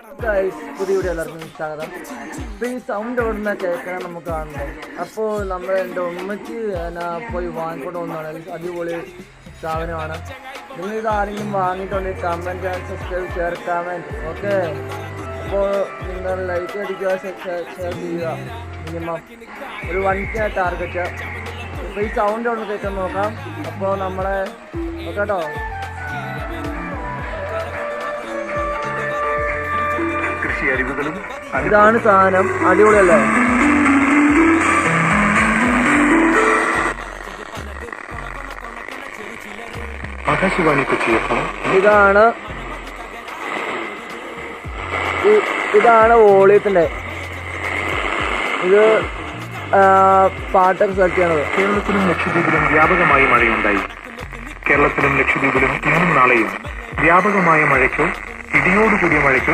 പുതിയ വീഡിയോ എല്ലാവർക്കും സ്വാഗതം. അപ്പോൾ ഈ സൗണ്ട് എവിടുന്ന കേൾക്കണം നമുക്ക് കാണണ്ടേ. അപ്പോൾ നമ്മൾ എൻ്റെ ഉമ്മയ്ക്ക് പോയി വാങ്ങിക്കൊണ്ട് വന്നതാണ്. അടിപൊളി സാധനമാണ്. നിങ്ങൾ ഇത് ആരെങ്കിലും വാങ്ങിയിട്ടുണ്ടെങ്കിൽ comment and subscribe, share, comment. Okay, അപ്പോൾ നിങ്ങൾ ലൈക്ക് അടിക്കുക, ഷെയർ ചെയ്യുക. മിനിമം ഒരു 1K ടാർഗറ്റ്. അപ്പോൾ ഈ സൗണ്ട് ഒന്ന് കേൾക്കാൻ നോക്കാം. അപ്പോൾ നമ്മളെ കേട്ടോ, ഇതാണ് സാധനം. അടിപൊളിയല്ലേ? ഇതാണ് വോളിയത്തിന്റെ. ഇത് പാട്ടൊക്കെ സെലക്ട് ചെയ്യണത്. കേരളത്തിലും ലക്ഷദ്വീപിലും വ്യാപകമായി മഴയുണ്ടായി. കേരളത്തിലും ലക്ഷദ്വീപിലും ഇന്നും നാളെയും വ്യാപകമായ മഴയ്ക്കോ ഇടിയോടുകൂടിയ മഴയ്ക്കോ